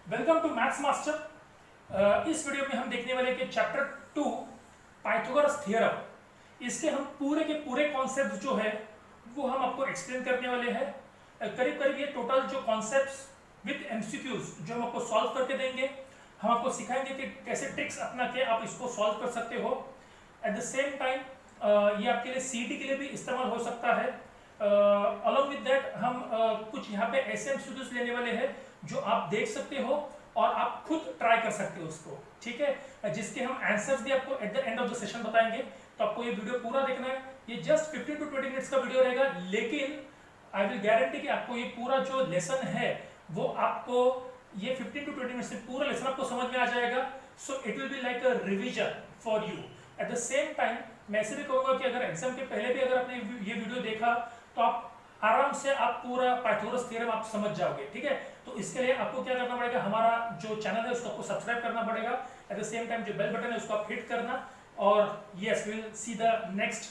Welcome to maths master. इस video में हम देखने वाले कि चैप्टर 2 पाइथागोरस थ्योरम, इसके हम पूरे के पूरे कॉन्सेप्ट जो है वो हम आपको एक्सप्लेन करने वाले हैं। करीब करीब ये टोटल जो कॉन्सेप्ट्स विद एमसीक्यूज जो हम आपको सॉल्व करके देंगे, हम आपको सिखाएंगे कि कैसे ट्रिक्स अपना के आप इसको सॉल्व कर सकते हो। एट द सेम टाइम ये आपके लिए सीईटी के लिए भी इस्तेमाल हो सकता है। अलॉन्ग विद दैट हम कुछ यहाँ पे ऐसे एमसीक्यूज लेने वाले हैं जो आप देख सकते हो और आप खुद ट्राई कर सकते हो उसको, ठीक है, जिसके हम आंसर्स भी आपको at the end of the session बताएंगे। तो आपको ये वीडियो पूरा देखना है। ये जस्ट 15 to 20 मिनट्स का वीडियो रहेगा, लेकिन आई विल गारंटी कि आपको ये पूरा जो लेसन है वो आपको ये 15 to 20 मिनट्स में पूरा लेसन आपको समझ में आ जाएगा। So it will be like a revision for you. Eight the same time मैं ऐसे भी कहूंगा कि अगर एग्जाम के पहले भी अगर आपने ये वीडियो देखा तो आप आराम से आप पूरा पाइथागोरस थ्योरम आप समझ जाओगे, ठीक है। तो इसके लिए आपको क्या करना पड़ेगा, हमारा जो चैनल है उसको आपको सब्सक्राइब करना पड़ेगा। एट द सेम टाइम जो बेल बटन है उसको आप हिट करना, और yes we will see the next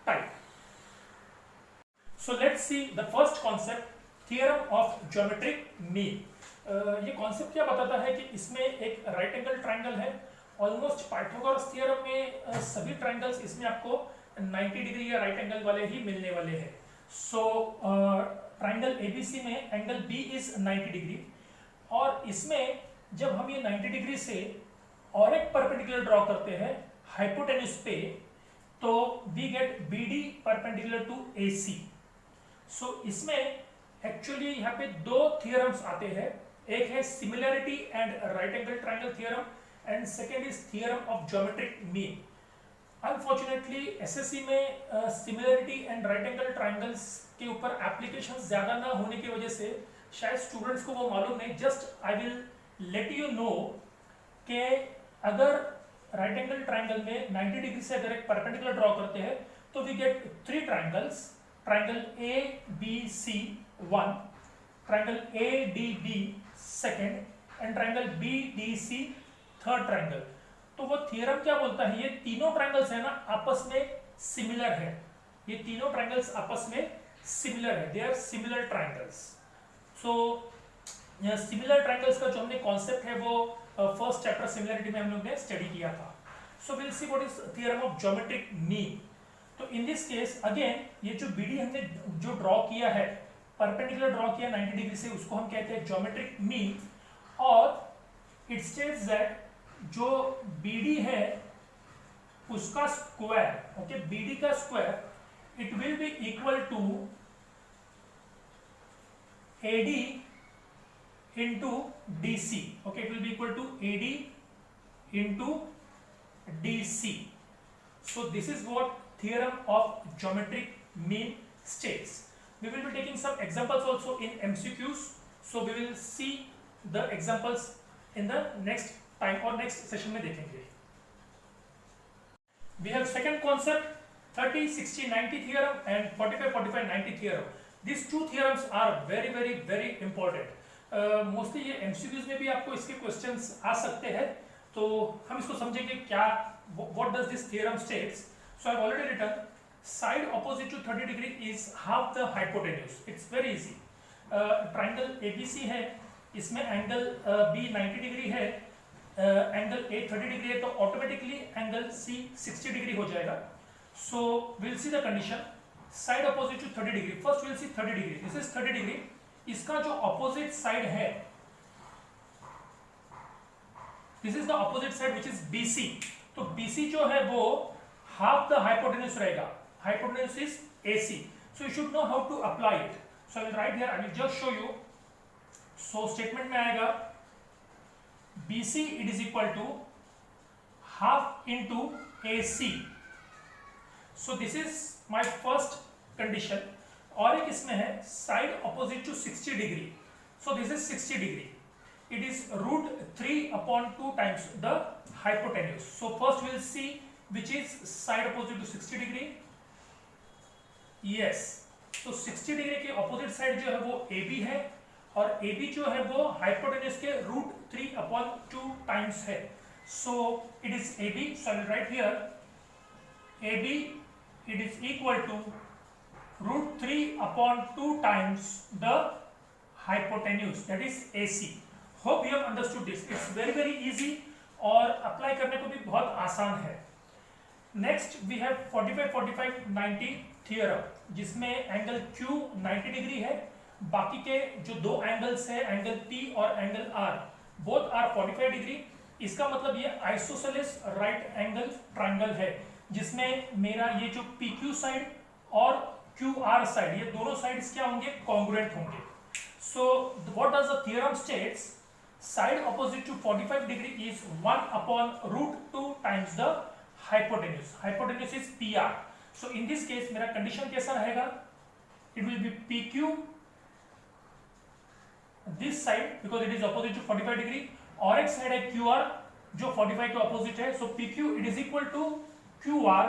type. So let's see the first concept, theorem of geometric mean. ये कॉन्सेप्ट क्या बताता है कि इसमें एक राइट एंगल ट्राइंगल है। ऑलमोस्ट पाइथागोरस थ्योरम में सभी ट्राइंगल्स इसमें आपको 90 डिग्री या राइट एंगल वाले ही मिलने वाले हैं। सो ट्राइंगल एबीसी में एंगल बी इज 90 डिग्री, और इसमें जब हम ये 90 डिग्री से और एक परपेंडिकुलर ड्रॉ करते हैं हाइपोटेन्यूज पे, तो we get BD perpendicular to AC. So इसमें एक्चुअली यहाँ पे दो थियरम्स आते हैं। एक है similarity and right angle triangle theorem, and second is theorem of geometric mean. Unfortunately SSC में similarity and right angle triangles के ऊपर एप्लीकेशन ज्यादा ना होने की वजह से शायद स्टूडेंट्स को वो मालूम नहीं। Just I will let you know कि अगर राइट एंगल ट्राइंगल में 90 डिग्री से अगर एक परपेंडिकुलर ड्रॉ करते हैं तो we get 3 triangles, triangle A B C 1, triangle A D B second, and triangle B D C third triangle. तो वो थियरम क्या बोलता है, ये तीनों ट्राइंगल्स है ना आपस में सिमिलर है। ये तीनों ट्राइंगल्स आपस में सिमिलर है, they are similar triangles. So similar triangles का जो हमने कॉन्सेप्ट है वो फर्स्ट चैप्टर सिमिलरिटी में हम लोग ने स्टडी किया था। सो will see what is theorem of geometric mean. तो इन दिस केस अगेन ये जो बीडी हमने जो ड्रॉ किया है, परपेंडिकुलर ड्रॉ किया 90 डिग्री से, उसको हम कहते हैं ज्योमेट्रिक मीन। और इट स्टेट्स दैट जो BD है उसका स्क्वायर, ओके, BD का square it will be equal to AD into DC, okay, it will be equal to AD into DC। So this is what theorem of geometric mean states. We will be taking some examples also in MCQs, so we will see the examples in the next time और next session में देखेंगे। We have second concept 30, 60, 90 theorem and 45, 45, 90 theorem. These two theorems are very, very, very important. Mostly ये MCQs में भी आपको इसके questions आ सकते हैं, तो हम इसको समझेंगे क्या, what does this theorem states. So I have already written side opposite to 30 degree is half the hypotenuse. It's very easy. Triangle ABC है, इसमें एंगल B 90 डिग्री है, एंगल A 30 डिग्री है, तो ऑटोमेटिकली एंगल C 60 डिग्री हो जाएगा। So will see the condition, side opposite to 30 degree. First will see 30 degree, this is 30 degree. इसका जो opposite side है, this is the opposite side which is BC। तो BC जो है वो half the hypotenuse रहेगा। Hypotenuse is AC, so you should know how to apply it. So I will write here, I will just show you. सो statement में आएगा BC it is equal to half into AC. So this is my first condition. और एक इसमें है side opposite to 60 degree. So this is 60 degree. It is root 3 upon 2 times the hypotenuse. So first we will see which is side opposite to 60 degree. Yes. So 60 degree के opposite side जो है वो AB है, और AB जो है वो hypotenuse के रूट 3 अपॉन 2 टाइम्स है। So it is AB, so I will write here AB it is equal to root 3 upon 2 times the hypotenuse, that is AC. Hope you have understood this, it's very very easy और apply करने को भी बहुत आसान है। Next we have 45 45 90 theorem, जिसमें angle Q 90 degree है, बाकी के जो दो एंगल्स है एंगल P और angle R both are 45 degree. इसका मतलब ये आइसोसेलेस राइट एंगल ट्रायंगल है, जिसमें मेरा ये जो PQ साइड और QR साइड, ये दोनों साइड्स क्या होंगे, कॉन्ग्रुएंट होंगे। So what does the theorem states, side opposite to 45 degree is 1 upon √2 times the hypotenuse. Hypotenuse is PR। So in this case मेरा कंडीशन कैसा रहेगा, it will be PQ this side because it is opposite to 45 degree, और एक side है QR जो 45 के opposite है। So PQ it is equal to QR,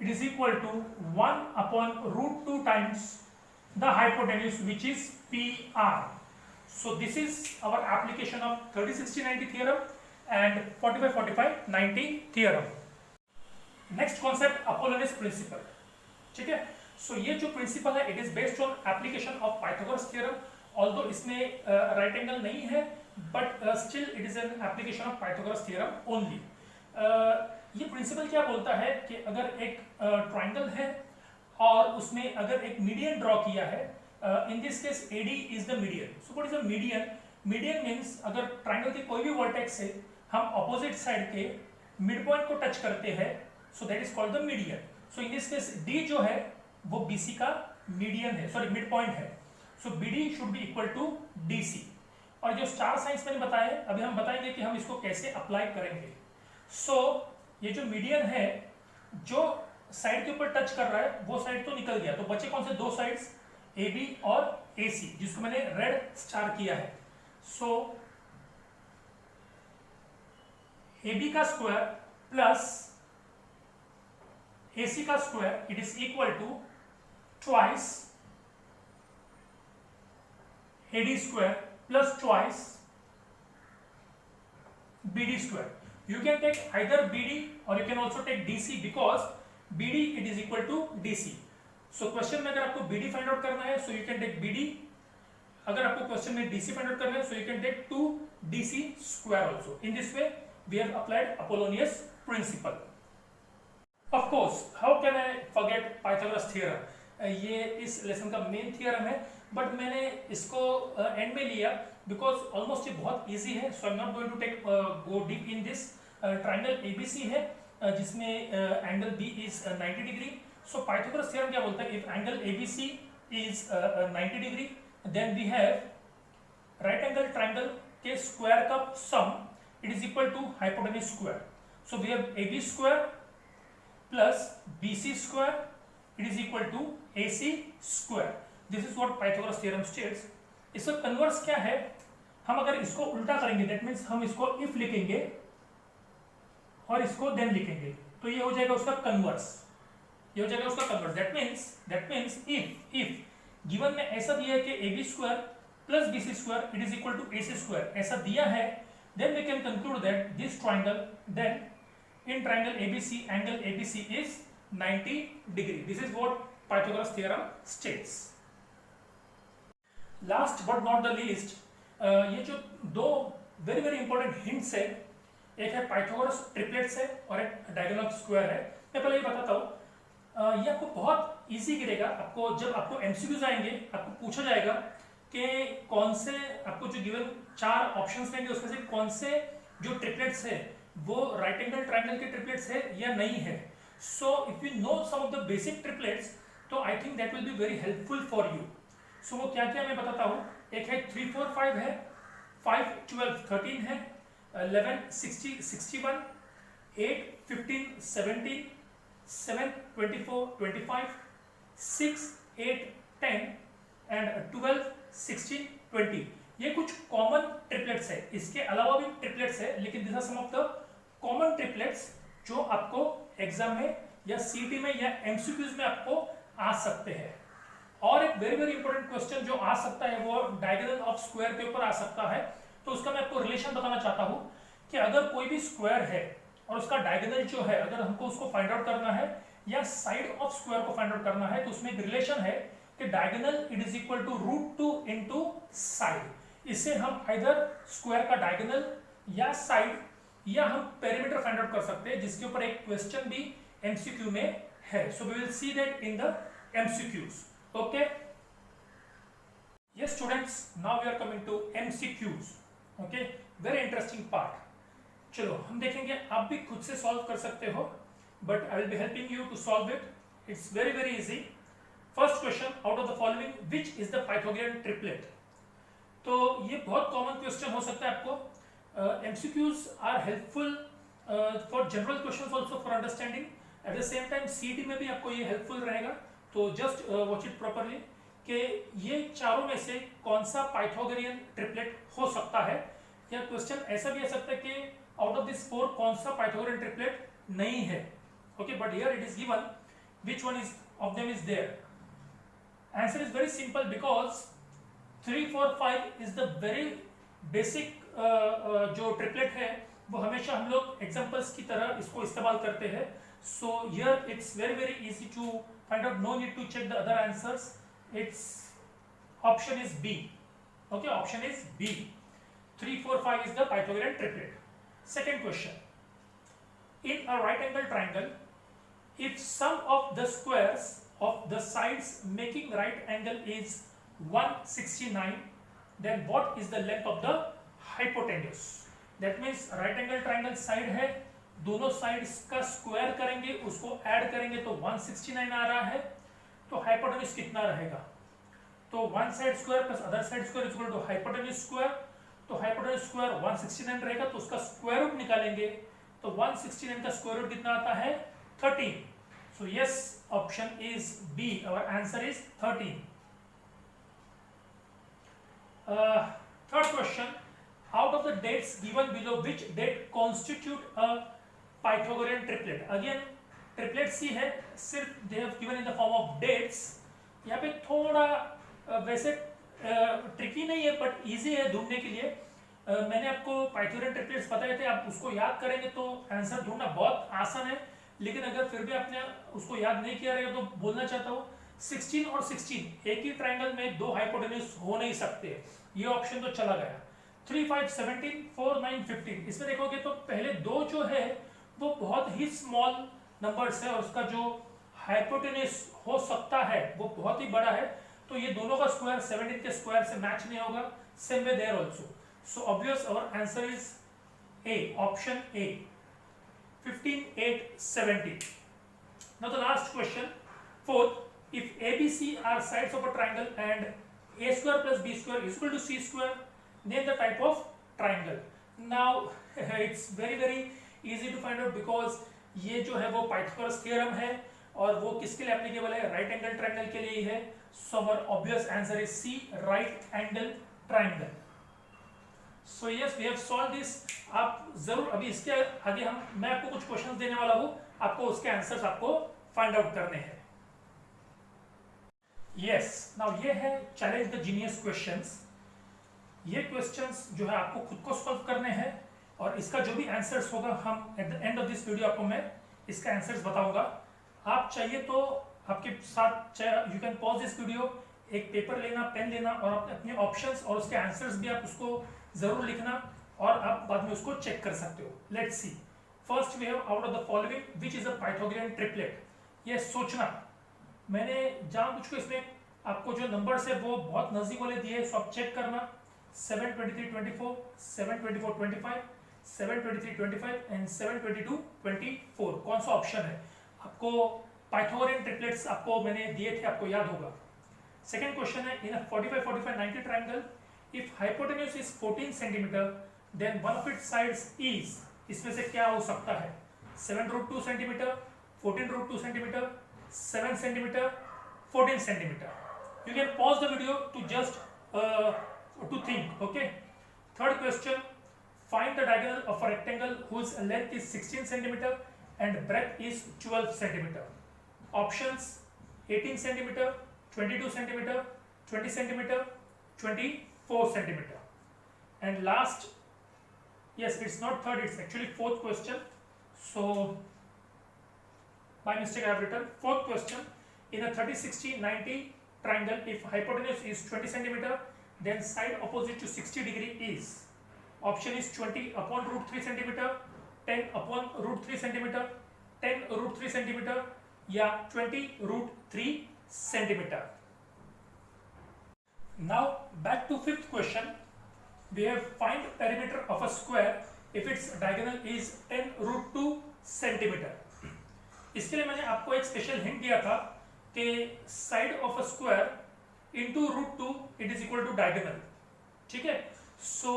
it is equal to 1 upon √2 times the hypotenuse, which is PR. So this is our application of 30 60 90 theorem and 45 45 90 theorem. Next concept, Apollonius principle. ठीक है, so ये जो principle है it is based on application of Pythagoras theorem, although इसमें right angle नहीं है but still it is an application of Pythagoras theorem only. ये principal क्या बोलता है कि अगर एक ट्रायंगल है और उसमें अगर एक मीडियन ड्रॉ किया है, इन this case AD is the median. So what is a median? Median means अगर ट्रायंगल के कोई भी वर्टेक्स से हम ऑपोजिट साइड के मिड पॉइंट को टच करते हैं, so that is called the median. So in this case D जो है वो BC का मीडियन है, सॉरी मिड पॉइंट है। So BD should be equal to DC। और जो स्टार साइंस मैंने बताया, अभी हम बताएंगे कि हम इसको कैसे अप्लाई करेंगे। सो ये जो मीडियन है जो साइड के ऊपर टच कर रहा है वो साइड तो निकल गया, तो बचे कौन से दो साइड्स, AB और AC, जिसको मैंने रेड स्टार किया है। सो AB का स्क्वायर प्लस AC का square it is equal to twice AD square plus twice BD square. You can take either BD or you can also take DC because BD it is equal to DC. So question में अगर आपको BD find out करना है, so you can take BD. अगर आपको question में DC find out करना है, so you can take 2DC square also. In this way, we have applied Apollonius principle. Of course, how can I forget Pythagoras theorem? ये इस lesson का main theorem है, but मैंने इसको and में लिया बिकॉज ऑलमोस्ट ये बहुत इजी है। So I am not going to take go deep in this. Triangle ABC है जिसमें angle B is 90 degree. So Pythagoras theorem क्या बोलता है, if angle ABC is 90 degree then we have right angle triangle के square का sum it is equal to hypotenuse square. So we have AB square plus BC square it is equal to AC square. This is what Pythagoras theorem states. इसका converse क्या है, हम अगर इसको उल्टा करेंगे दैट मीन्स हम इसको if लिखेंगे और इसको then लिखेंगे, तो ये हो जाएगा उसका कन्वर्स, ये हो जाएगा उसका converse. That means if given में ऐसा दिया है कि AB square plus BC square it is equal to AC square, ऐसा दिया है, then we can conclude that this triangle, then in triangle ABC angle ABC is 90 degree. This is what Pythagoras theorem states. Last but not the least, ये जो दो very very important hints है, एक है Pythagoras triplets है और एक diagonal square है। मैं पहले ये बताता हूँ, ये आपको बहुत easy गिरेगा। आपको जब आपको MCQs आएंगे आपको पूछा जाएगा कि कौन से, आपको जो गिवन चार ऑप्शंस देंगे उसमें से कौन से जो ट्रिपलेट्स है वो राइट एंगल ट्रायंगल के ट्रिपलेट्स है या नहीं है। So if you know some of the basic triplets, तो I think that will be very helpful for you. So वो क्या क्या मैं बताता हूँ, एक है 3 4 5 है, 5 12 13 है, 11 60 61, 8 15 17, 7 24 25, 6 8 10 and 12 16 20। ये कुछ कॉमन ट्रिपलेट्स है, इसके अलावा भी ट्रिपलेट्स है, लेकिन this are some of the common triplets जो आपको एग्जाम में या सीटी में या एमसीक्यूज में आपको आ सकते हैं। और एक वेरी वेरी इंपॉर्टेंट क्वेश्चन जो आ सकता है वो डायगोनल ऑफ स्क्वायर के ऊपर आ सकता है। तो उसका मैं आपको रिलेशन बताना चाहता हूं कि अगर कोई भी स्क्वायर है और उसका डायगोनल जो है अगर हमको उसको फाइंड आउट करना है या साइड ऑफ स्क्वायर को फाइंड आउट करना है, तो उसमें एक रिलेशन है कि diagonal it is equal to √2 into side. इससे हम आइदर स्क्वायर का डायगोनल या साइड या हम पेरीमीटर फाइंड आउट कर सकते हैं, जिसके ऊपर एक क्वेश्चन भी एमसीक्यू में है. So we will see that in the MCQs. Okay, yes students, now we are coming to MCQs. okay, very interesting part. चलो हम देखेंगे, आप भी खुद से सॉल्व कर सकते हो, but I will be helping you to solve it. It's very very easy. First question, out of the following which is the Pythagorean triplet? तो ये बहुत कॉमन क्वेश्चन हो सकता है आपको. MCQs are helpful for general questions also for understanding. At the same time CET में भी आपको ये helpful रहेगा, तो just watch it properly कि ये चारों में से कौन सा पाइथागोरियन ट्रिपलेट हो सकता है, या क्वेश्चन ऐसा भी आ सकता है कि आउट ऑफ दिस फोर कौन सा पाइथागोरियन ट्रिपलेट नहीं है. Okay, but here it is given which one is of them is there. Answer is very simple because 3 4 5 is the very basic जो ट्रिपलेट है वो हमेशा हम लोग एग्जांपल्स की तरह इसको इस्तेमाल करते हैं. So here it's very very easy to find out, no need to check the other answers. Its option is B. Okay, option is B. 3 4 5 is the Pythagorean triplet. Second question, in a right angle triangle, if sum of the squares of the sides making right angle is 169, then what is the length of the hypotenuse? That means right angle triangle side है, दोनों sides का square करेंगे, उसको add करेंगे तो 169 आ रहा है. तो हाइपोटेन्यूज कितना रहेगा? तो one side square plus other side square equal to hypotenuse square. तो हाइपोटेन्यूज स्क्वायर 169 रहेगा, तो उसका स्क्वायर रूट निकालेंगे तो 169 का स्क्वायर रूट कितना आता है? 13. So yes, option is B. Our answer is 13. Third question, out of the dates given below which date constitute a Pythagorean triplet? Again triplet C है, सिर्फ they have given in the form of dates. यहाँ पे थोड़ा वैसे tricky नहीं है but easy है ढूंढने के लिए. मैंने आपको पाइथागोरियन ट्रिपलेट्स बताए थे, आप उसको याद करेंगे तो आंसर ढूंढना बहुत आसान है. लेकिन अगर फिर भी आपने उसको याद नहीं किया रहेगा तो बोलना चाहता हूँ 16 और 16 एक ही ट्राइंगल में दो हाइपोटेन्यूज हो नहीं सकते, ये ऑप्शन तो चला गया. 3 5 17 4 9 15, इसमें देखोगे तो पहले दो जो है वो बहुत ही स्मॉल नंबर्स है और उसका जो हाइपोटेन्यूज हो सकता है वो बहुत ही बड़ा है. तो ये दोनों का स्क्वायर 17 के स्क्वायर से मैच नहीं होगा. Same way there also. So obvious our answer is A, option A, 15 8 17. Now the last question, fourth, if ABC are sides of a triangle and a square plus b square is equal to c square, name the type of triangle. Now it's very very easy to find out because ये जो है वो Pythagoras theorem है और वो किसके लिए applicable है? राइट एंगल ट्रायंगल के लिए ही है. So our obvious answer is C, right angle triangle. So yes, we have solve this. आप जरूर अभी इसके आगे मैं आपको कुछ क्वेश्चंस देने वाला हूँ, आपको उसके आंसर्स आपको फाइंड आउट करने हैं. यस, नाउ ये है चैलेंज द जीनियस क्वेश्चंस. ये क्वेश्चंस जो है आपको खुद को सॉल्व करने हैं और इसका जो भी आंसर्स होगा हम at the end of this video आपको मैं इसका आंसर्स बताऊंगा. आप चाहिए तो आपके साथ you can pause this video, एक पेपर लेना, पेन लेना और अपने ऑप्शंस और उसके आंसर्स भी आप उसको जरूर लिखना और आप बाद में उसको चेक कर सकते हो. Let's see. First we have out of the following which is a Pythagorean triplet. ये सोचना, मैंने जानबूझ के इसमें आपको जो नंबर्स है वो बहुत नजदीक वाले दिए, सो आप चेक करना. 7 23 24, 7 24 25, 7 23 25 एंड 7 22 24. कौन सा ऑप्शन है? आपको पाइथागोरियन ट्रिपलेट्स आपको मैंने दिए थे, आपको याद होगा. सेकंड क्वेश्चन है, in a 45 45 90 triangle if hypotenuse is 14 centimetre then one of its sides is, इसमें से क्या हो सकता है? 7√2 centimetre, 14√2 centimetre, 7 centimetre, 14 centimetre. You can pause the video to just to think. Okay. Third question, find the diagonal of a rectangle whose length is 16 centimeter and breadth is 12 centimeter. Options: 18 centimeter, 22 centimeter, 20 centimeter, 24 centimeter. And last, yes, it's not third, it's actually fourth question. So by mistake I have written fourth question. In a 30 60 90 triangle, if hypotenuse is 20 centimeter then side opposite to 60 degree is, option is 20 upon root 3 centimeter, 10 upon root 3 centimeter, 10 root 3 centimeter या 20 root 3 centimeter. Now back to fifth question. We have find perimeter of a square if its diagonal is 10 root 2 centimeter. इसके लिए मैंने आपको एक special hint दिया था कि side of a square into root 2 it is equal to diagonal. ठीक है, सो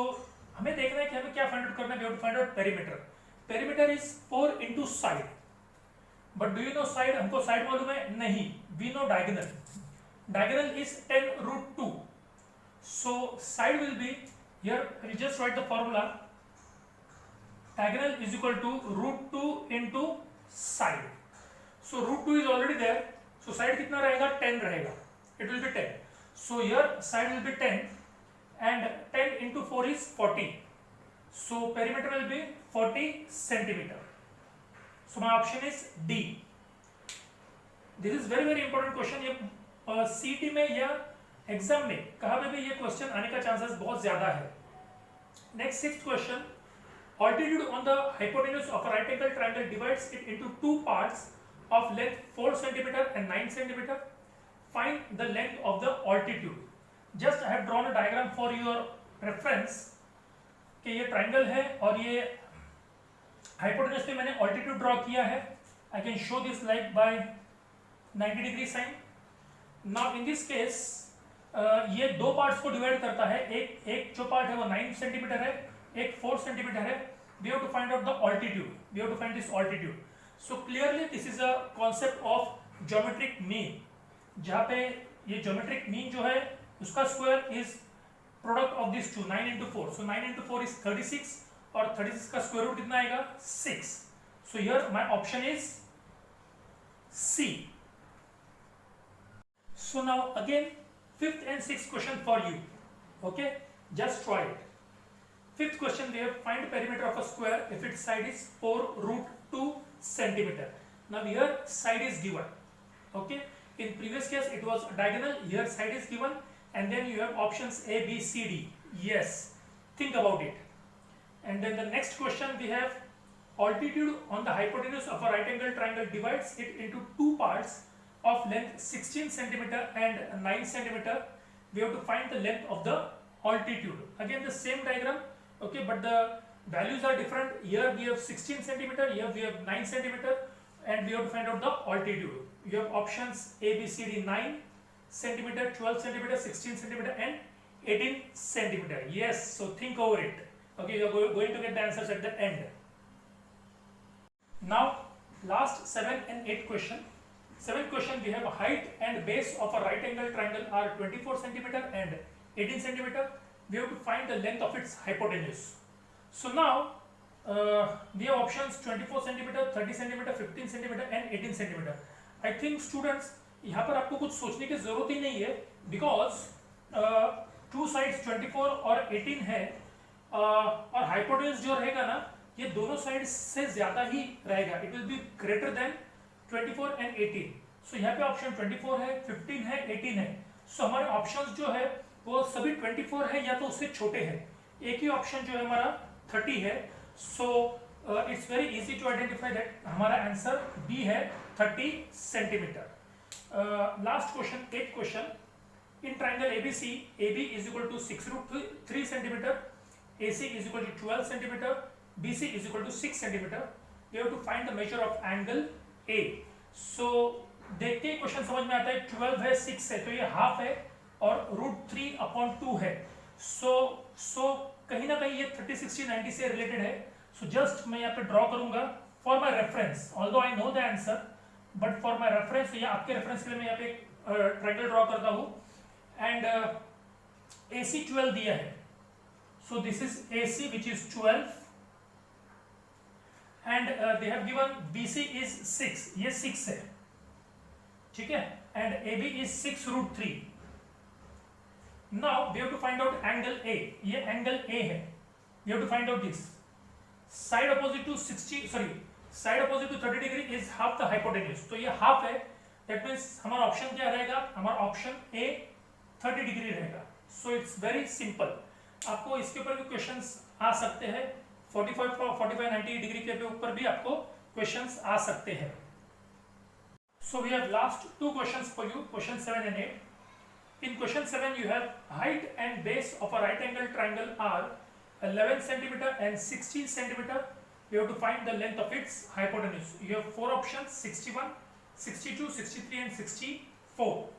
हमें देखना है कि हमें क्या फाइंड आउट करना है. We have to find out perimeter. Perimeter is 4 into side, but do you know side? हमको साइड मालूम है नहीं. We know diagonal. Diagonal is 10 root 2. So side will be here. I just write the formula. Diagonal is equal to root 2 into side. So root 2 is already there. So side कितना रहेगा? 10 रहेगा. It will be 10. So here side will be 10 and 10 into 4 is 40. So perimeter will be 40 centimeter. So my option is D. This is very important question. ये CET में या exam में कहाँ पे भी ये क्वेश्चन आने का चांसेस बहुत ज्यादा है. Next sixth question. Altitude on the hypotenuse of a right angle triangle divides it into two parts of length 4 centimeter and 9 centimeter. Find the length of the altitude. Just I have drawn a diagram for your reference कि ये triangle है और ये hypotenuse पे मैंने altitude draw किया है. I can show this like by 90 degree sign. Now in this case ये दो parts को divide करता है. एक जो part है वो 9 centimeter है, एक 4 centimeter है. We have to find out the altitude. We have to find this altitude. So clearly this is a concept of geometric mean. जहाँ पे ये geometric mean जो है उसका square is product of these two, 9 into 4. So 9 into 4 is 36 और 36 का square root कितना आएगा? 6. So here my option is C. So now again fifth and sixth question for you. Okay, just try it. Fifth question, we have find perimeter of a square if its side is 4 root 2 centimeter. Now here side is given. Okay, in previous case it was diagonal. Here side is given, and then you have options A, B, C, D. Yes, think about it. And then the next question we have altitude on the hypotenuse of a right angle triangle divides it into two parts of length 16 centimeter and 9 centimeter. We have to find the length of the altitude. Again the same diagram. Okay, but the values are different. Here we have 16 centimeter, here we have 9 centimeter, and we have to find out the altitude. You have options A, B, C, D. 9 centimeter, 12 centimeter, 16 centimeter, and 18 centimeter. Yes, so think over it. Okay, you are going to get the answers at the end. Now, last 7 and 8 question. 7th question, we have height and base of a right angle triangle are 24 centimeter and 18 centimeter. We have to find the length of its hypotenuse. So now we have options 24 centimeter, 30 centimeter, 15 centimeter and 18 centimeter. I think students यहाँ पर आपको कुछ सोचने की जरूरत ही नहीं है, because two sides 24 और 18 है और hypotenuse जो रहेगा ना ये दोनों sides से ज्यादा ही रहेगा. It will be greater than 24 and 18. So यहाँ पे option 24 है, 15 है, 18 है. So हमारे options जो है वो सभी 24 है या तो उससे छोटे हैं. एक ही ऑप्शन जो है हमारा 30 है. So it's very easy to identify that हमारा आंसर बी है 30 centimetre. Last question 8th question. In triangle ABC AB is equal to 6 root 3 centimeter, AC is equal to 12 centimeter, BC is equal to 6 centimeter. We have to find the measure of angle A. So देखते ही question समझ में आता है. 12 है, 6 है, तो ये half है और रूट 3 अपॉन 2 है. सो कहीं ना कहीं ये 30, 60, 90 से रिलेटेड है. सो जस्ट मैं यहाँ पे ड्रॉ करूंगा for my reference. Although I know the answer, but for my reference, या आपके रेफरेंस के लिए मैं यहाँ पे ट्रायंगल ड्रॉ करता हूँ. एंड AC 12 दिया है. So this is AC which is 12 and they have given BC is 6. ये 6 है, ठीक है, and AB is 6 root 3. Now we have to find out angle A. ये angle A है. We have to find out this. Side opposite to 30 degree is half the hypotenuse. तो ये half है. That means हमारा option क्या रहेगा? हमारा option A 30 degree रहेगा. सो इट्स वेरी सिंपल। आपको इसके ऊपर भी क्वेश्चंस आ सकते हैं, 45 डिग्री के ऊपर भी आपको क्वेश्चंस आ सकते हैं। So we have last 2 questions for you, question 7 and 8. In question 7 you have height and base of a right angle triangle are 11 centimeter and 16 centimeter. You have to find the length of its hypotenuse. You have 4 options, 61, 62, 63 and 64.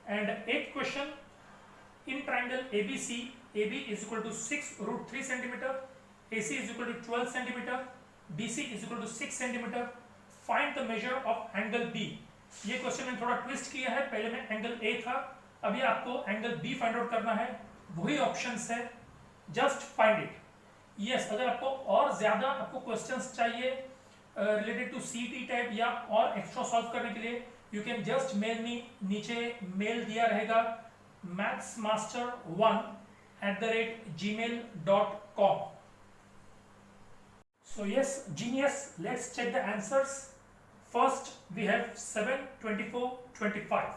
And 8th question, in triangle ABC, AB is equal to 6 root 3 centimeter, AC is equal to 12 centimeter, BC is equal to 6 centimeter. Find the measure of angle B. ये question मैंने थोड़ा twist किया है, पहले में angle A था, अभी आपको एंगल बी फाइंड आउट करना है। वही ऑप्शंस है, जस्ट फाइंड इट। यस, अगर आपको और ज्यादा आपको क्वेश्चंस चाहिए रिलेटेड टू सीटी टाइप या और एक्स्ट्रा सॉल्व करने के लिए, you can just mail me, नीचे मेल दिया रहेगा mathsmaster1@gmail.com. So yes, genius, let's check the answers. First we have 7, 24, 25.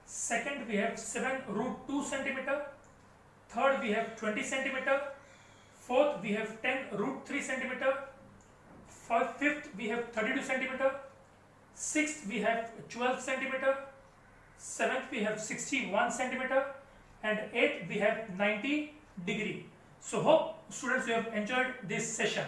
Second we have 7 root 2 centimeter. Third we have 20 centimeter. Fourth we have 10 root 3 centimeter. Fifth we have 32 centimeter. Sixth we have 12 centimeter. Seventh we have 61 centimeter. And eighth we have 90 degree. So hope students you have enjoyed this session.